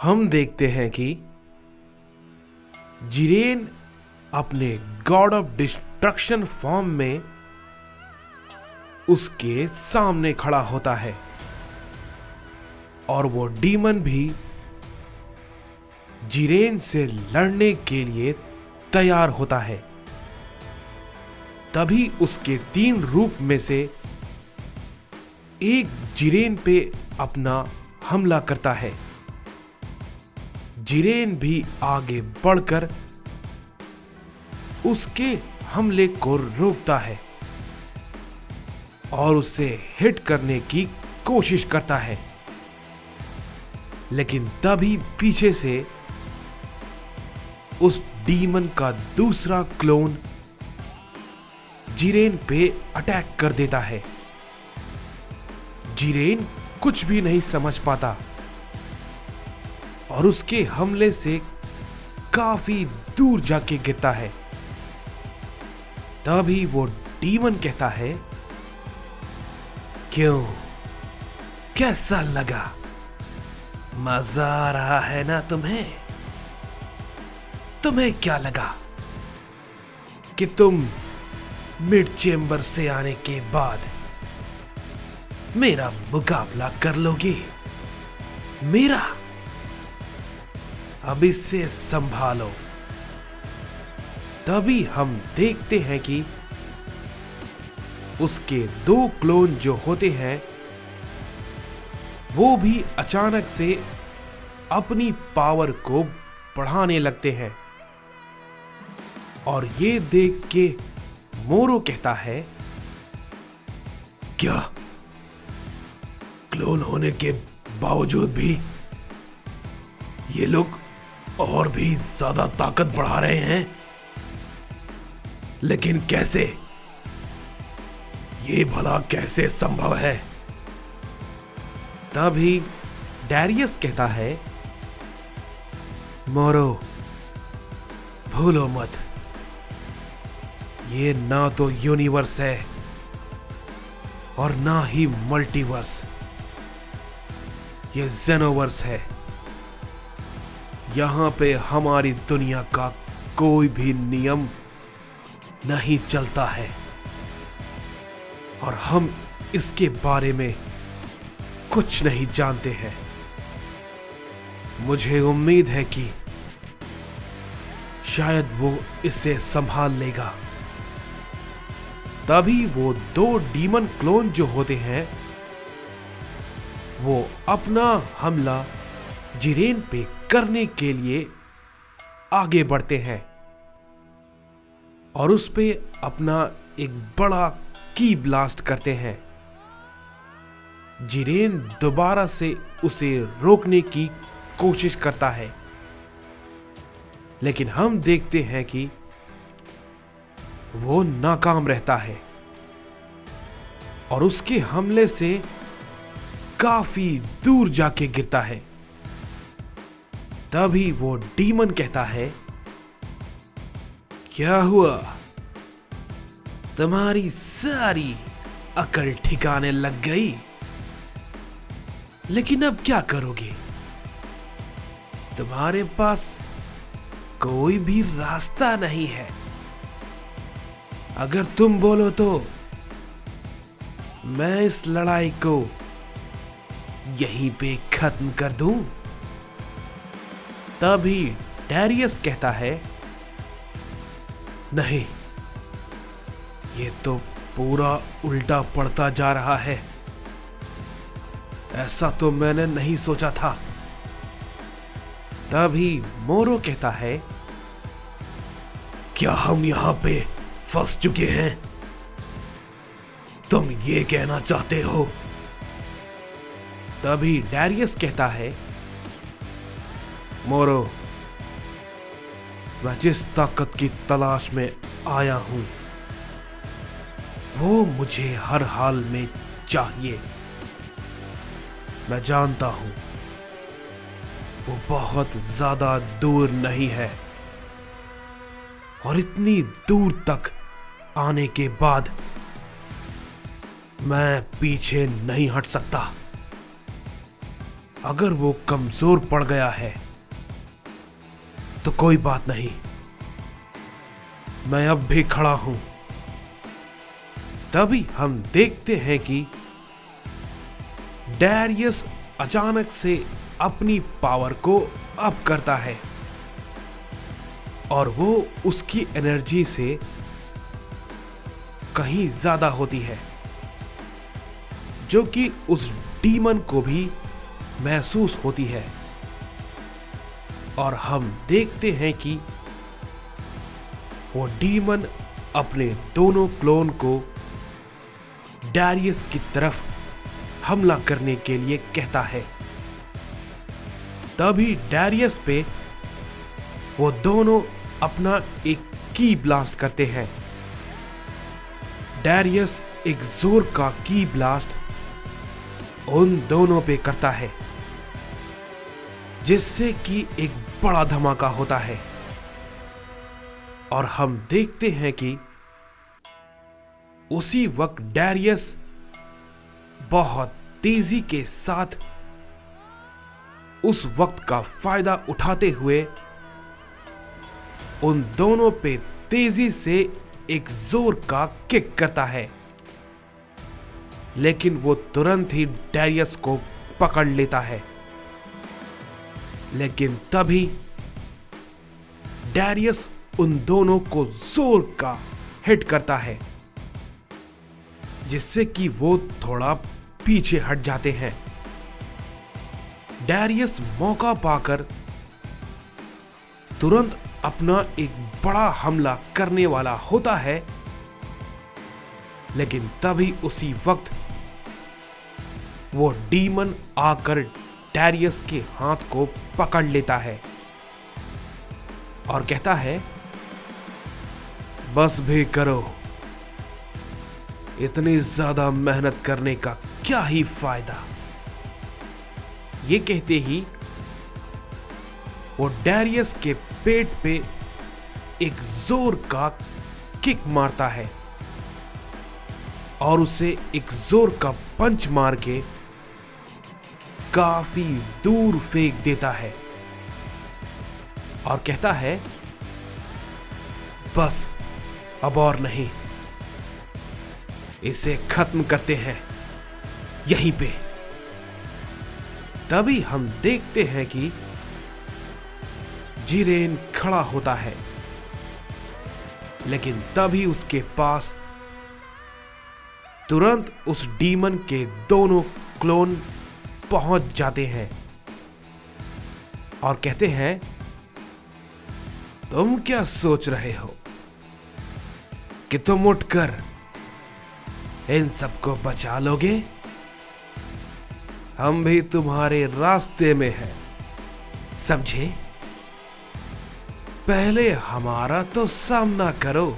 हम देखते हैं कि जिरेन अपने गॉड ऑफ डिस्ट्रक्शन फॉर्म में उसके सामने खड़ा होता है और वो डीमन भी जिरेन से लड़ने के लिए तैयार होता है। तभी उसके 3 रूप में से एक जिरेन पे अपना हमला करता है। जिरेन भी आगे बढ़कर उसके हमले को रोकता है और उसे हिट करने की कोशिश करता है, लेकिन तभी पीछे से उस डीमन का दूसरा क्लोन जिरेन पे अटैक कर देता है। जिरेन कुछ भी नहीं समझ पाता और उसके हमले से काफी दूर जाके गिरता है। तभी वो डीमन कहता है, क्यों, कैसा लगा? मजा आ रहा है ना तुम्हें? तुम्हें क्या लगा कि तुम मिड चेंबर से आने के बाद मेरा मुकाबला कर लोगे? मेरा? अब इससे संभालो। तभी हम देखते हैं कि उसके 2 क्लोन जो होते हैं वो भी अचानक से अपनी पावर को बढ़ाने लगते हैं और ये देख के मोरो कहता है, क्या क्लोन होने के बावजूद भी ये लोग और भी ज्यादा ताकत बढ़ा रहे हैं? लेकिन कैसे? ये भला कैसे संभव है? तभी डैरियस कहता है, मोरो, भूलो मत, ये ना तो यूनिवर्स है और ना ही मल्टीवर्स, ये जेनोवर्स है। यहां पे हमारी दुनिया का कोई भी नियम नहीं चलता है और हम इसके बारे में कुछ नहीं जानते हैं। मुझे उम्मीद है कि शायद वो इसे संभाल लेगा। तभी वो 2 डीमन क्लोन जो होते हैं वो अपना हमला जिरेन पे करने के लिए आगे बढ़ते हैं और उस पे अपना एक बड़ा की ब्लास्ट करते हैं। जिरेन दोबारा से उसे रोकने की कोशिश करता है, लेकिन हम देखते हैं कि वो नाकाम रहता है और उसके हमले से काफी दूर जाके गिरता है। तभी वो डीमन कहता है, क्या हुआ? तुम्हारी सारी अकल ठिकाने लग गई? लेकिन अब क्या करोगे? तुम्हारे पास कोई भी रास्ता नहीं है। अगर तुम बोलो तो मैं इस लड़ाई को यहीं पे खत्म कर दूं। तभी डैरियस कहता है, नहीं, ये तो पूरा उल्टा पड़ता जा रहा है। ऐसा तो मैंने नहीं सोचा था। तभी मोरो कहता है, क्या हम यहां पे फंस चुके हैं? तुम ये कहना चाहते हो? तभी डैरियस कहता है, मोरो, मैं जिस ताकत की तलाश में आया हूं वो मुझे हर हाल में चाहिए। मैं जानता हूं वो बहुत ज्यादा दूर नहीं है और इतनी दूर तक आने के बाद मैं पीछे नहीं हट सकता। अगर वो कमजोर पड़ गया है तो कोई बात नहीं, मैं अब भी खड़ा हूं। तभी हम देखते हैं कि डैरियस अचानक से अपनी पावर को अप करता है और वो उसकी एनर्जी से कहीं ज्यादा होती है, जो कि उस डीमन को भी महसूस होती है। और हम देखते हैं कि वो डीमन अपने दोनों क्लोन को डैरियस की तरफ हमला करने के लिए कहता है। तभी डैरियस पे वो दोनों अपना एक की ब्लास्ट करते हैं। डैरियस एक जोर का की ब्लास्ट उन दोनों पे करता है, जिससे कि एक बड़ा धमाका होता है। और हम देखते हैं कि उसी वक्त डैरियस बहुत तेजी के साथ उस वक्त का फायदा उठाते हुए उन दोनों पे तेजी से एक जोर का किक करता है, लेकिन वो तुरंत ही डैरियस को पकड़ लेता है। लेकिन तभी डैरियस उन दोनों को जोर का हिट करता है, जिससे कि वो थोड़ा पीछे हट जाते हैं। डैरियस मौका पाकर तुरंत अपना एक बड़ा हमला करने वाला होता है, लेकिन तभी उसी वक्त वो डीमन आकर डैरियस के हाथ को पकड़ लेता है और कहता है, बस भी करो, इतनी ज्यादा मेहनत करने का क्या ही फायदा। ये कहते ही वो डैरियस के पेट पे एक जोर का किक मारता है और उसे एक जोर का पंच मार के काफी दूर फेंक देता है और कहता है, बस अब और नहीं, इसे खत्म करते हैं यहीं पे। तभी हम देखते हैं कि जिरेन खड़ा होता है, लेकिन तभी उसके पास तुरंत उस डीमन के दोनों क्लोन पहुंच जाते हैं और कहते हैं, तुम क्या सोच रहे हो कि तुम उठकर इन सबको बचा लोगे? हम भी तुम्हारे रास्ते में हैं, समझे? पहले हमारा तो सामना करो।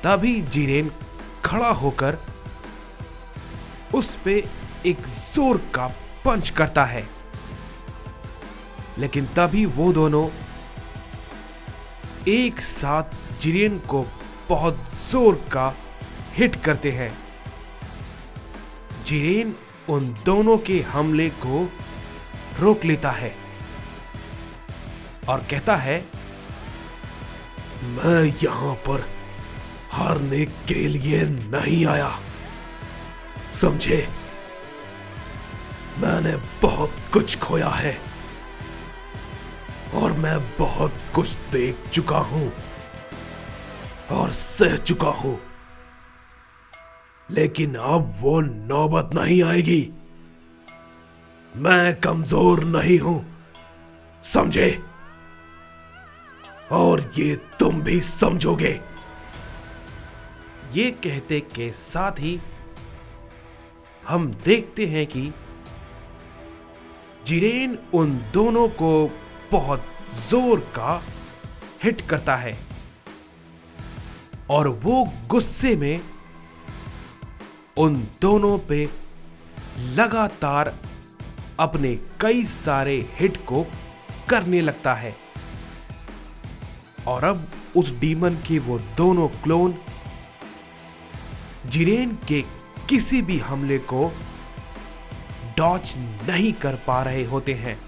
तभी जिरेन खड़ा होकर उस पे एक जोर का पंच करता है, लेकिन तभी वो दोनों एक साथ जिरेन को बहुत जोर का हिट करते हैं। जिरेन उन दोनों के हमले को रोक लेता है और कहता है, मैं यहां पर हारने के लिए नहीं आया, समझे? मैंने बहुत कुछ खोया है और मैं बहुत कुछ देख चुका हूं और सह चुका हूं, लेकिन अब वो नौबत नहीं आएगी। मैं कमजोर नहीं हूं, समझे? और ये तुम भी समझोगे। ये कहते के साथ ही हम देखते हैं कि जिरेन उन दोनों को बहुत जोर का हिट करता है और वो गुस्से में उन दोनों पे लगातार अपने कई सारे हिट को करने लगता है। और अब उस डीमन के वो दोनों क्लोन जिरेन के किसी भी हमले को डॉच नहीं कर पा रहे होते हैं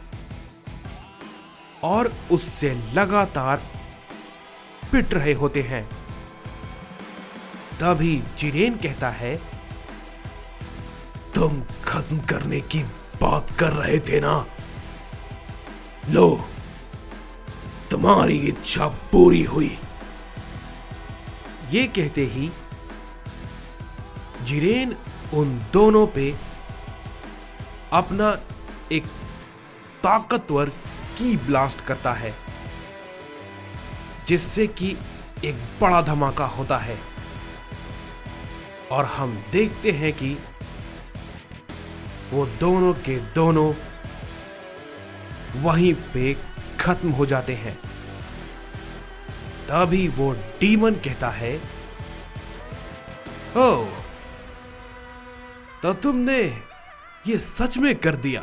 और उससे लगातार पिट रहे होते हैं। तभी जिरेन कहता है, तुम खत्म करने की बात कर रहे थे ना, लो तुम्हारी इच्छा पूरी हुई। ये कहते ही जिरेन उन दोनों पे अपना एक ताकतवर की ब्लास्ट करता है, जिससे कि एक बड़ा धमाका होता है और हम देखते हैं कि वो दोनों के दोनों वहीं पे खत्म हो जाते हैं। तभी वो डीमन कहता है, ओह, तो तुमने ये सच में कर दिया।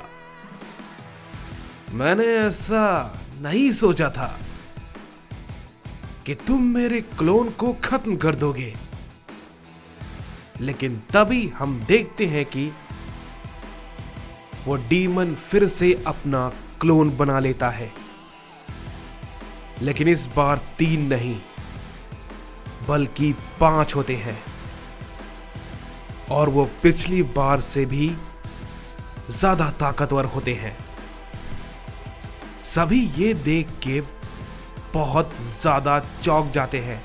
मैंने ऐसा नहीं सोचा था कि तुम मेरे क्लोन को खत्म कर दोगे। लेकिन तभी हम देखते हैं कि वो डीमन फिर से अपना क्लोन बना लेता है, लेकिन इस बार 3 नहीं बल्कि 5 होते हैं और वो पिछली बार से भी ज्यादा ताकतवर होते हैं। सभी ये देख के बहुत ज्यादा चौंक जाते हैं।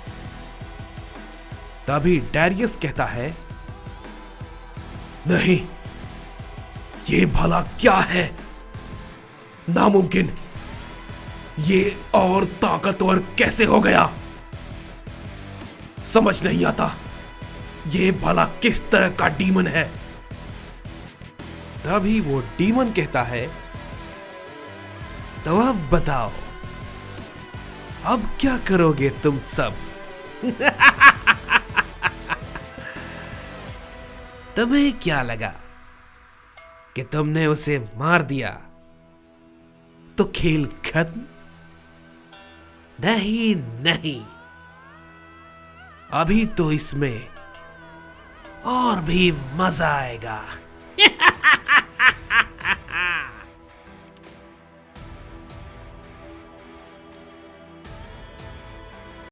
तभी डैरियस कहता है, नहीं, ये भला क्या है? नामुमकिन, ये और ताकतवर कैसे हो गया? समझ नहीं आता, ये भला किस तरह का डीमन है? तभी वो डीमन कहता है, तो अब बताओ, अब क्या करोगे तुम सब? तुम्हें क्या लगा कि तुमने उसे मार दिया तो खेल खत्म? नहीं नहीं, अभी तो इसमें और भी मजा आएगा।